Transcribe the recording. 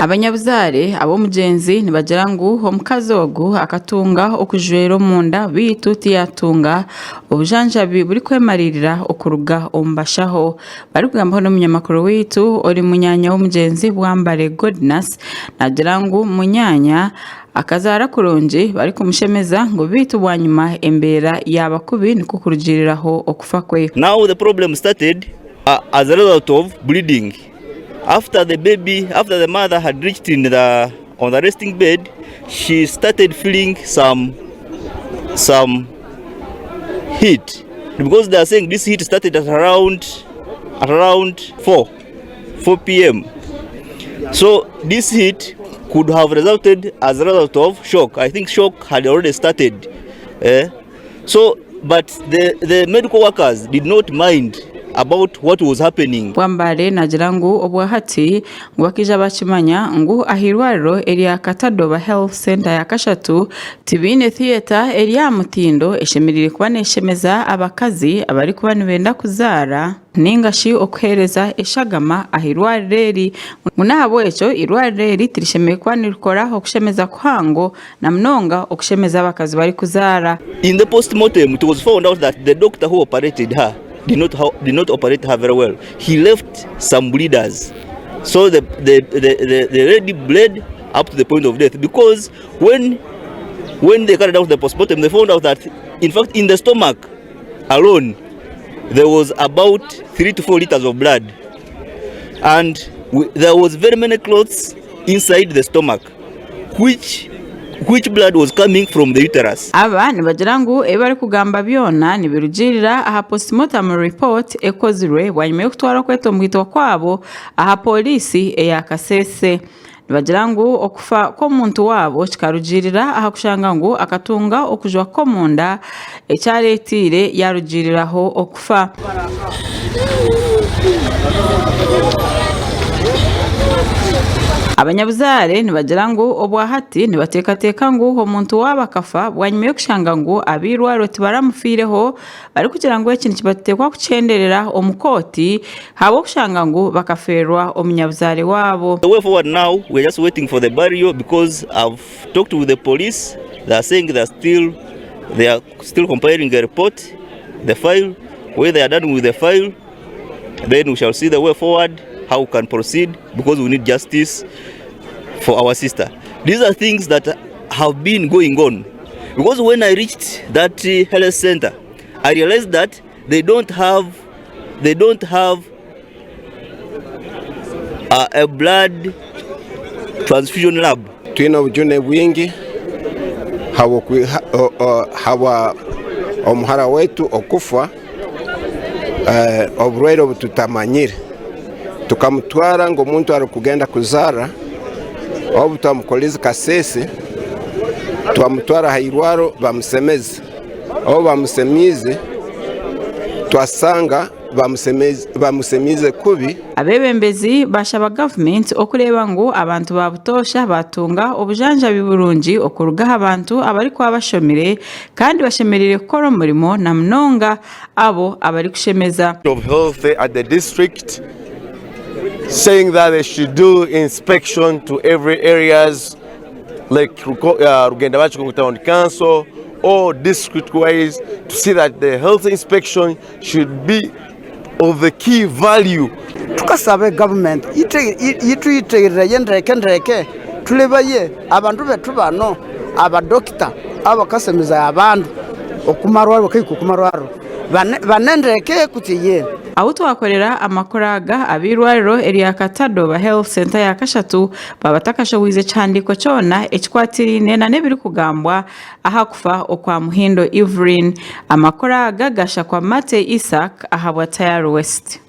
Abanyabuzare abo mugenzi nibagera ngo omukazi ogu akatunga okujwero munda bitu tiyatunga obujanjabi buri kwemaririra okuruga omumbashaho bari kugambaho n'omunyamakuru witu ori munyanya w'omugenzi bwambare Godness nagira ngo munyanya akazara kurungi bari kumushemeza ngo bitu bwanyuma embera yabakubi niko kurugiriraho okufa kwe. Now the problem started as a result of bleeding. After the mother had reached on the resting bed, she started feeling some heat, because they are saying this heat started at around 4 p.m. So this heat could have resulted as a result of shock. I think shock had already started. But the medical workers did not mind about what was happening. Bwambare nagira ngo obwahati ngo bakija bakimanya ngo ahirwariro eri Katadoba Health Center ya Kashatu tibine theater eri ya Mutindo eshemirire kuba neshemeza abakazi abari kuba nibenda kuzara ningashi okuhereza eshagama ahirwariro eri munabo echo irwariro eri tirishemeye kuba nirikora okushemeza kwango na mnonga okushemeza abakazi bari kuzara. In the postmortem it was found out that the doctor who operated her did not operate her very well. He left some bleeders, so the lady bled up to the point of death, because when they carried out the postmortem, they found out that in fact in the stomach alone there was about 3 to 4 liters of blood, and there was very many clots inside the stomach, which blood was coming from the uterus. Aba nibagira ngo ebari kugamba byona nibirugirira aha postmortem report ekozirwe wanyuma yo kutwara kweto mwito kwabo aha polisi eya Kasese. Nibagira ngo okufa ko muntu wabo kikarugirira aha kushanga ngo akatunga okujwa ko munda ekyaretire yarugiriraho okufa. Abanyabuzare nibagira ngo obwahati nibatekateka ngo omuntu wabakafa bwanyuma yo kushanga ngo abirwaro tibaramufireho bari kugira ngo ekintu kibatekwa kucenderera omukoti habo kushanga ngo bakaferwa omunyabuzare wabo. The way forward now, we're just waiting for the burial, because I've talked with the police. They are saying they are still comparing the report, the file. When they are done with the file, then we shall see the way forward, how we can proceed, because we need justice for our sister. These are things that have been going on, because when I reached that health center, I realized that they don't have a blood transfusion lab. Twina ujune bwingi hawa omuhara wetu okufa oburwaire obututamanyire tukamutwara ngo muntu ari kugenda kuzara obu twamukoleza Kasese twamutwara hairwaro bamusemeze obu bamusemize twasanga bamusemize kubi. Abebembezi bashaba government okureba ngo abantu babutosha batunga obujanja biburungi okurugaho abantu abari kwa bashomire kandi bashemerere gukora umurimo na mnonga abo abari kushemeza. Of health at the district, saying that they should do inspection to every areas like Rugenda Bachu Town Council or district wise, to see that the health inspection should be of the key value. Tukasabe government ituiterera yendreke tulebaye abantu betu bano abadokita abakasemeza abantu okumarwaro kumarwaro banendreke kutiye. Aho twakorera amakoraga abirwariro eri Katadoba Health Center ya Kashatu babatakashowize cyandiko cyona ekikwatirine na nebiri kugambwa aha kufa okwa Muhindo Evelyn. Amakoraga gasha kwa Mate Isaac aha Bwatayaro West.